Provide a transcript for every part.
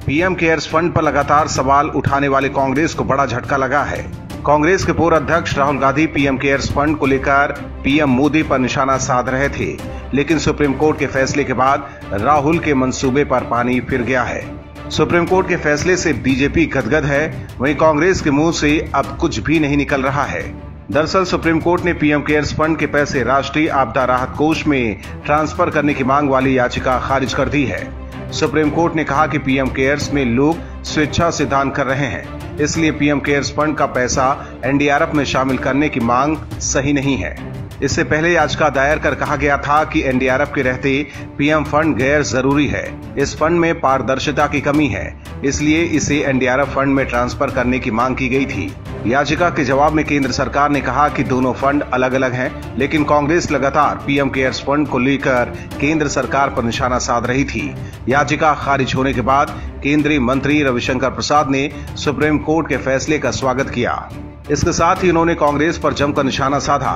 PM cares fund पर लगातार सवाल उठाने वाले कांग्रेस को बड़ा झटका लगा है। कांग्रेस के पूर्व अध्यक्ष Rahul Gandhi PM cares fund को लेकर पीएम मोदी पर निशाना साध रहे थे, लेकिन सुप्रीम कोर्ट के फैसले के बाद राहुल के मंसूबे पर पानी फिर गया है। सुप्रीम कोर्ट के फैसले से बीजेपी गदगद है, वहीं कांग्रेस के मुंह से अब कुछ भी नहीं निकल रहा है। दरअसल सुप्रीम कोर्ट ने पीएम केयर्स फंड के पैसे राष्ट्रीय आपदा राहत कोष में ट्रांसफर करने की मांग वाली याचिका खारिज कर दी है। सुप्रीम कोर्ट ने कहा कि पीएम केयर्स में लोग स्वेच्छा से दान कर रहे हैं, इसलिए पीएम केयर्स फंड का पैसा एनडीआरएफ में शामिल करने की मांग सही नहीं है। इससे पहले याचिका दायर कर कहा गया था कि एनडीआरएफ के रहते पीएम फंड गैर जरूरी है। इस फंड में पारदर्शिता की कमी है, इसलिए इसे एनडीआरएफ फंड में ट्रांसफर करने की मांग की गई थी। याचिका के जवाब में केंद्र सरकार ने कहा कि दोनों फंड अलग अलग हैं, लेकिन कांग्रेस लगातार पीएम केयर्स फंड को लेकर केंद्र सरकार पर निशाना साध रही थी। याचिका खारिज होने के बाद केंद्रीय मंत्री रविशंकर प्रसाद ने सुप्रीम कोर्ट के फैसले का स्वागत किया। इसके साथ ही उन्होंने कांग्रेस पर जमकर निशाना साधा।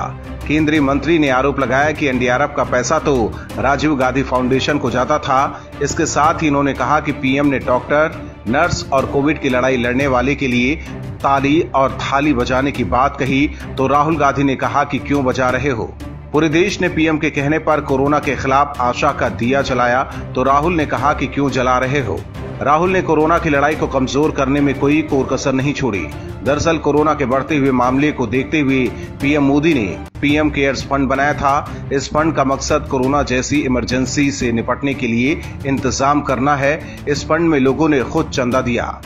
केंद्रीय मंत्री ने आरोप लगाया कि एनडीआरएफ का पैसा तो राजीव गांधी फाउंडेशन को जाता था। इसके साथ ही उन्होंने कहा कि पीएम ने डॉक्टर, नर्स और कोविड की लड़ाई लड़ने वाले के लिए ताली और थाली बजाने की बात कही तो राहुल गांधी ने कहा कि क्यों बजा रहे हो। पूरे देश ने पीएम के कहने पर कोरोना के खिलाफ आशा का दिया जलाया तो राहुल ने कहा कि क्यों जला रहे हो। राहुल ने कोरोना की लड़ाई को कमजोर करने में कोई कोर कसर नहीं छोड़ी। दरअसल कोरोना के बढ़ते हुए मामले को देखते हुए पीएम मोदी ने पीएम केयर्स फंड बनाया था। इस फंड का मकसद कोरोना जैसी इमरजेंसी से निपटने के लिए इंतजाम करना है। इस फंड में लोगों ने खुद चंदा दिया।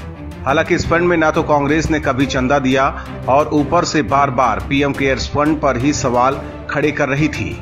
हालांकि इस फंड में ना तो कांग्रेस ने कभी चंदा दिया और ऊपर से बार बार पीएम केयर्स फंड पर ही सवाल खड़े कर रही थी।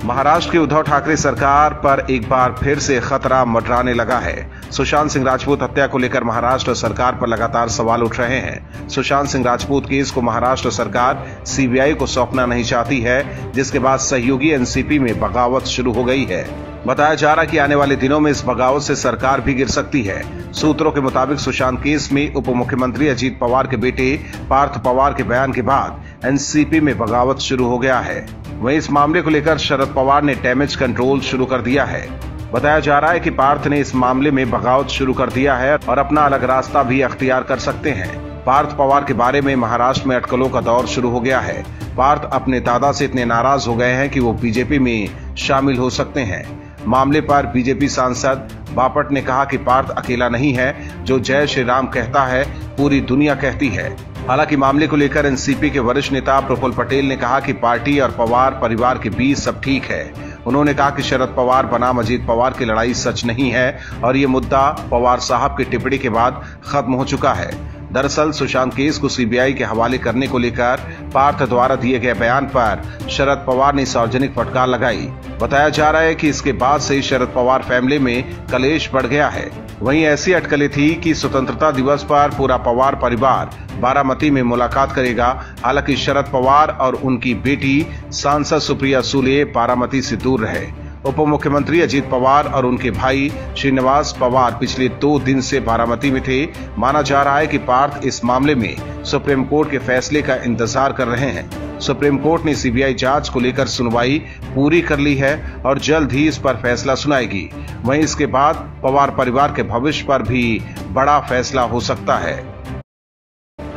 महाराष्ट्र की उद्धव ठाकरे सरकार पर एक बार फिर से खतरा मंडराने लगा है। सुशांत सिंह राजपूत हत्या को लेकर महाराष्ट्र सरकार पर लगातार सवाल उठ रहे हैं। सुशांत सिंह राजपूत केस को महाराष्ट्र सरकार सीबीआई को सौंपना नहीं चाहती है, जिसके बाद सहयोगी एनसीपी में बगावत शुरू हो गई है। बताया जा रहा है कि आने वाले दिनों में इस बगावत से सरकार भी गिर सकती है। सूत्रों के मुताबिक सुशांत केस में उप मुख्यमंत्री अजीत पवार के बेटे पार्थ पवार के बयान के बाद एनसीपी में बगावत शुरू हो गया है। वहीं इस मामले को लेकर शरद पवार ने डैमेज कंट्रोल शुरू कर दिया है। बताया जा रहा है कि पार्थ ने इस मामले में बगावत शुरू कर दिया है और अपना अलग रास्ता भी अख्तियार कर सकते हैं। पार्थ पवार के बारे में महाराष्ट्र में अटकलों का दौर शुरू हो गया है। पार्थ अपने दादा से इतने नाराज हो गए हैं कि वो बीजेपी में शामिल हो सकते हैं। मामले पर बीजेपी सांसद बापट ने कहा कि पार्थ अकेला नहीं है, जो जय श्री राम कहता है पूरी दुनिया कहती है। हालांकि मामले को लेकर एनसीपी के वरिष्ठ नेता प्रफुल्ल पटेल ने कहा कि पार्टी और पवार परिवार के बीच सब ठीक है। उन्होंने कहा कि शरद पवार बनाम अजीत पवार की लड़ाई सच नहीं है और ये मुद्दा पवार साहब की टिप्पणी के बाद खत्म हो चुका है। दरअसल सुशांत केस को सीबीआई के हवाले करने को लेकर पार्थ द्वारा दिए गए बयान पर शरद पवार ने सार्वजनिक फटकार लगाई। बताया जा रहा है कि इसके बाद से शरद पवार फैमिली में कलेश बढ़ गया है। वहीं ऐसी अटकलें थी कि स्वतंत्रता दिवस पर पूरा पवार परिवार बारामती में मुलाकात करेगा। हालांकि शरद पवार और उनकी बेटी सांसद सुप्रिया सुले बारामती से दूर रहे। उप मुख्यमंत्री अजीत पवार और उनके भाई श्रीनिवास पवार पिछले 2 दिन से बारामती में थे। माना जा रहा है कि पार्थ इस मामले में सुप्रीम कोर्ट के फैसले का इंतजार कर रहे हैं। सुप्रीम कोर्ट ने सीबीआई जांच को लेकर सुनवाई पूरी कर ली है और जल्द ही इस पर फैसला सुनाएगी। वहीं इसके बाद पवार परिवार के भविष्य पर भी बड़ा फैसला हो सकता है।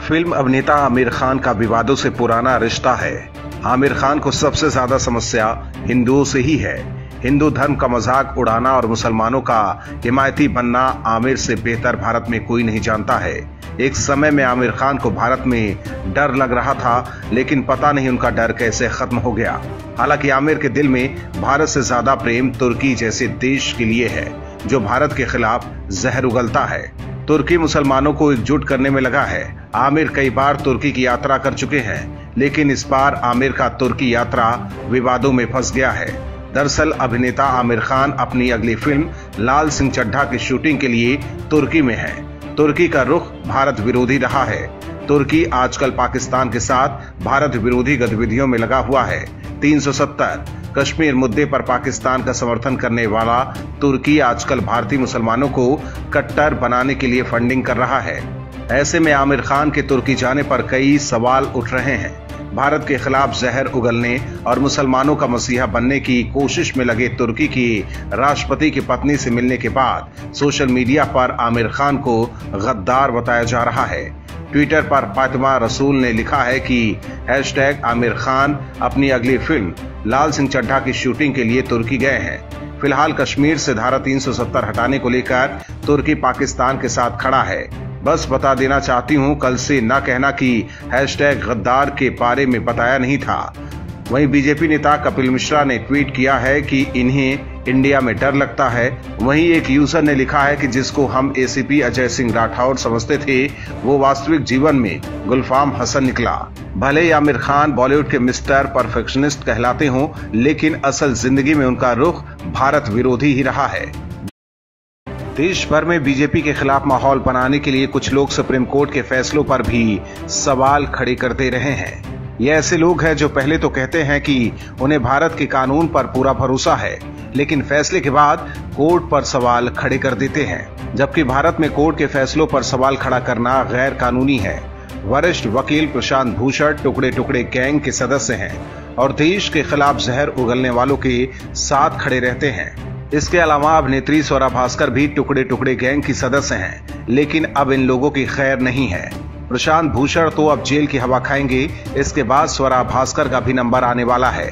फिल्म अभिनेता आमिर खान का विवादों से पुराना रिश्ता है। आमिर खान को सबसे ज्यादा समस्या हिंदुओं से ही है। हिंदू धर्म का मजाक उड़ाना और मुसलमानों का हिमायती बनना आमिर से बेहतर भारत में कोई नहीं जानता है। एक समय में आमिर खान को भारत में डर लग रहा था, लेकिन पता नहीं उनका डर कैसे खत्म हो गया। हालांकि आमिर के दिल में भारत से ज्यादा प्रेम तुर्की जैसे देश के लिए है, जो भारत के खिलाफ जहर उगलता है। तुर्की मुसलमानों को एकजुट करने में लगा है। आमिर कई बार तुर्की की यात्रा कर चुके हैं, लेकिन इस बार आमिर का तुर्की यात्रा विवादों में फंस गया है। दरअसल अभिनेता आमिर खान अपनी अगली फिल्म लाल सिंह चड्ढा की शूटिंग के लिए तुर्की में है। तुर्की का रुख भारत विरोधी रहा है। तुर्की आजकल पाकिस्तान के साथ भारत विरोधी गतिविधियों में लगा हुआ है। 370 कश्मीर मुद्दे पर पाकिस्तान का समर्थन करने वाला तुर्की आजकल भारतीय मुसलमानों को कट्टर बनाने के लिए फंडिंग कर रहा है। ऐसे में आमिर खान के तुर्की जाने पर कई सवाल उठ रहे हैं। भारत के खिलाफ जहर उगलने और मुसलमानों का मसीहा बनने की कोशिश में लगे तुर्की की राष्ट्रपति की पत्नी से मिलने के बाद सोशल मीडिया पर आमिर खान को गद्दार बताया जा रहा है। ट्विटर पर फातिमा रसूल ने लिखा है कि #आमिर खान अपनी अगली फिल्म लाल सिंह चड्ढा की शूटिंग के लिए तुर्की गए हैं। फिलहाल कश्मीर से धारा 370 हटाने को लेकर तुर्की पाकिस्तान के साथ खड़ा है। बस बता देना चाहती हूं, कल से न कहना कि #गद्दार के बारे में बताया नहीं था। वहीं बीजेपी नेता कपिल मिश्रा ने ट्वीट किया है कि इन्हें इंडिया में डर लगता है। वहीं एक यूजर ने लिखा है कि जिसको हम एसीपी अजय सिंह राठौर समझते थे, वो वास्तविक जीवन में गुलफाम हसन निकला। भले ही आमिर खान बॉलीवुड के मिस्टर परफेक्शनिस्ट कहलाते हों, लेकिन असल जिंदगी में उनका रुख भारत विरोधी ही रहा है। देश भर में बीजेपी के खिलाफ माहौल बनाने के लिए कुछ लोग सुप्रीम कोर्ट के फैसलों पर भी सवाल खड़े करते रहे हैं। ये ऐसे लोग हैं जो पहले तो कहते हैं कि उन्हें भारत के कानून पर पूरा भरोसा है, लेकिन फैसले के बाद कोर्ट पर सवाल खड़े कर देते हैं, जबकि भारत में कोर्ट के फैसलों पर सवाल खड़ा करना गैर कानूनी है। वरिष्ठ वकील प्रशांत भूषण टुकड़े टुकड़े गैंग के सदस्य हैं और देश के खिलाफ जहर उगलने वालों के साथ खड़े रहते हैं। इसके अलावा अभिनेत्री स्वरा भास्कर भी टुकड़े टुकड़े गैंग की सदस्य हैं, लेकिन अब इन लोगों की खैर नहीं है। प्रशांत भूषण तो अब जेल की हवा खाएंगे। इसके बाद स्वरा भास्कर का भी नंबर आने वाला है।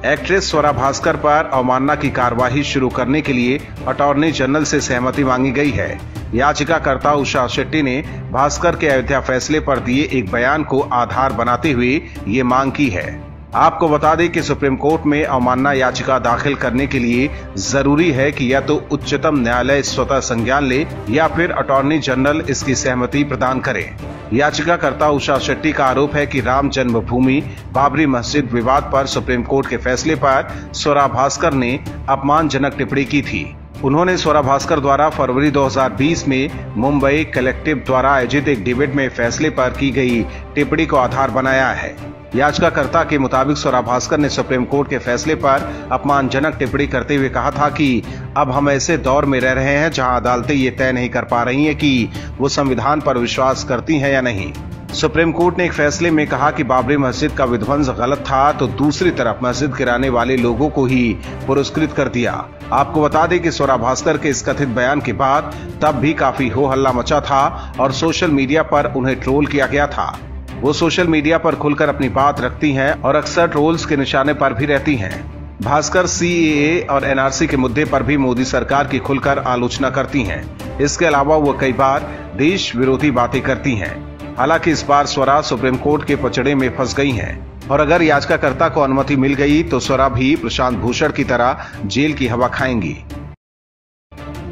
एक्ट्रेस स्वरा भास्कर पर अवमानना की कार्यवाही शुरू करने के लिए अटॉर्नी जनरल से सहमति मांगी गई है। याचिकाकर्ता उषा शेट्टी ने भास्कर के अयोध्या फैसले पर दिए एक बयान को आधार बनाते हुए ये मांग की है। आपको बता दें कि सुप्रीम कोर्ट में अवमानना याचिका दाखिल करने के लिए जरूरी है कि या तो उच्चतम न्यायालय स्वतः संज्ञान ले या फिर अटॉर्नी जनरल इसकी सहमति प्रदान करे। याचिकाकर्ता उषा शेट्टी का आरोप है कि राम जन्मभूमि बाबरी मस्जिद विवाद पर सुप्रीम कोर्ट के फैसले पर स्वरा भास्कर ने अपमानजनक टिप्पणी की थी। उन्होंने स्वरा भास्कर द्वारा फरवरी 2020 में मुंबई कलेक्टिव द्वारा आयोजित एक डिबेट में फैसले पर की गई टिप्पणी को आधार बनाया है। याचिकाकर्ता के मुताबिक स्वरा भास्कर ने सुप्रीम कोर्ट के फैसले पर अपमानजनक टिप्पणी करते हुए कहा था कि अब हम ऐसे दौर में रह रहे हैं जहां अदालतें ये तय नहीं कर पा रही हैं कि वो संविधान पर विश्वास करती हैं या नहीं। सुप्रीम कोर्ट ने एक फैसले में कहा कि बाबरी मस्जिद का विध्वंस गलत था, तो दूसरी तरफ मस्जिद गिराने वाले लोगों को ही पुरस्कृत कर दिया। आपको बता दें कि स्वरा भास्कर के इस कथित बयान के बाद तब भी काफी हो हल्ला मचा था और सोशल मीडिया पर उन्हें ट्रोल किया गया था। वो सोशल मीडिया पर खुलकर अपनी बात रखती हैं और अक्सर ट्रोल्स के निशाने पर भी रहती हैं। भास्कर CAA और NRC के मुद्दे पर भी मोदी सरकार की खुलकर आलोचना करती हैं। इसके अलावा वो कई बार देश विरोधी बातें करती हैं। हालांकि इस बार स्वरा सुप्रीम कोर्ट के पचड़े में फंस गई हैं और अगर याचिकाकर्ता को अनुमति मिल गई तो स्वरा भी प्रशांत भूषण की तरह जेल की हवा खाएंगी।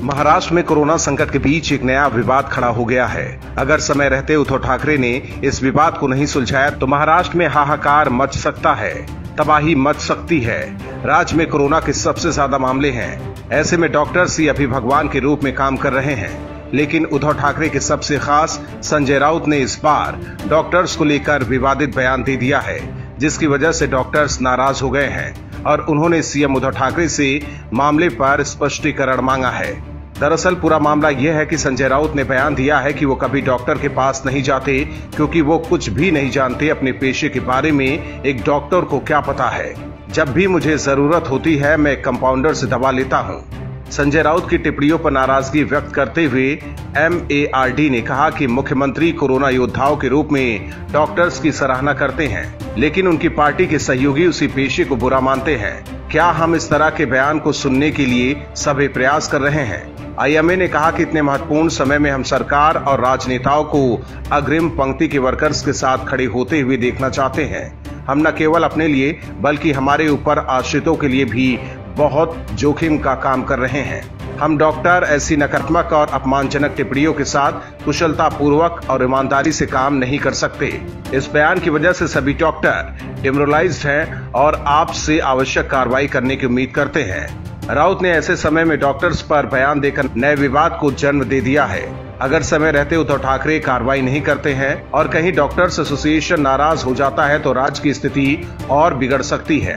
महाराष्ट्र में कोरोना संकट के बीच एक नया विवाद खड़ा हो गया है। अगर समय रहते उद्धव ठाकरे ने इस विवाद को नहीं सुलझाया तो महाराष्ट्र में हाहाकार मच सकता है, तबाही मच सकती है। राज्य में कोरोना के सबसे ज्यादा मामले हैं। ऐसे में डॉक्टर्स ही अभी भगवान के रूप में काम कर रहे हैं, लेकिन उद्धव ठाकरे के सबसे खास संजय राउत ने इस बार डॉक्टर्स को लेकर विवादित बयान दे दिया है, जिसकी वजह से डॉक्टर्स नाराज हो गए हैं और उन्होंने सीएम उद्धव ठाकरे से मामले पर स्पष्टीकरण मांगा है। दरअसल पूरा मामला यह है कि संजय राउत ने बयान दिया है कि वो कभी डॉक्टर के पास नहीं जाते क्योंकि वो कुछ भी नहीं जानते अपने पेशे के बारे में। एक डॉक्टर को क्या पता है। जब भी मुझे जरूरत होती है मैं कंपाउंडर से दवा लेता हूँ। संजय राउत की टिप्पणियों पर नाराजगी व्यक्त करते हुए MARD ने कहा कि मुख्यमंत्री कोरोना योद्धाओं के रूप में डॉक्टर्स की सराहना करते हैं, लेकिन उनकी पार्टी के सहयोगी उसी पेशे को बुरा मानते हैं। क्या हम इस तरह के बयान को सुनने के लिए सभी प्रयास कर रहे हैं? IMA ने कहा कि इतने महत्वपूर्ण समय में हम सरकार और राजनेताओं को अग्रिम पंक्ति के वर्कर्स के साथ खड़े होते हुए देखना चाहते हैं। हम न केवल अपने लिए बल्कि हमारे ऊपर आश्रितों के लिए भी बहुत जोखिम का काम कर रहे हैं। हम डॉक्टर ऐसी नकारात्मक और अपमानजनक टिप्पणियों के साथ कुशलता पूर्वक और ईमानदारी से काम नहीं कर सकते। इस बयान की वजह से सभी डॉक्टर डिमोरलाइज्ड हैं और आपसे आवश्यक कार्रवाई करने की उम्मीद करते हैं। राउत ने ऐसे समय में डॉक्टर्स पर बयान देकर नए विवाद को जन्म दे दिया है। अगर समय रहते उद्धव ठाकरे कार्रवाई नहीं करते हैं और कहीं डॉक्टर्स एसोसिएशन नाराज हो जाता है तो राज्य की स्थिति और बिगड़ सकती है।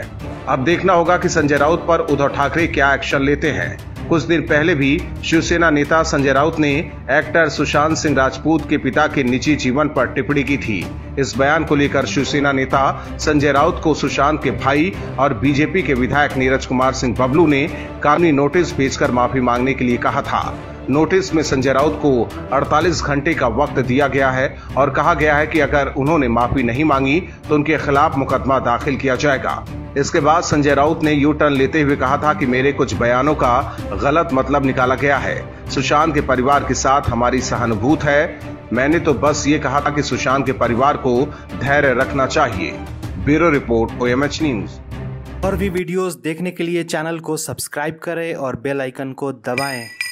अब देखना होगा कि संजय राउत पर उद्धव ठाकरे क्या एक्शन लेते हैं। कुछ दिन पहले भी शिवसेना नेता संजय राउत ने एक्टर सुशांत सिंह राजपूत के पिता के निजी जीवन पर टिप्पणी की थी। इस बयान को लेकर शिवसेना नेता संजय राउत को सुशांत के भाई और बीजेपी के विधायक नीरज कुमार सिंह बबलू ने कानूनी नोटिस भेजकर माफी मांगने के लिए कहा था। नोटिस में संजय राउत को 48 घंटे का वक्त दिया गया है और कहा गया है कि अगर उन्होंने माफी नहीं मांगी तो उनके खिलाफ मुकदमा दाखिल किया जाएगा। इसके बाद संजय राउत ने यू टर्न लेते हुए कहा था कि मेरे कुछ बयानों का गलत मतलब निकाला गया है। सुशांत के परिवार के साथ हमारी सहानुभूत है। मैंने तो बस ये कहा था कि सुशांत के परिवार को धैर्य रखना चाहिए। Bureau report, OMH news. और भी वीडियोस देखने के लिए चैनल को सब्सक्राइब करें और बेल आइकन को दबाएं।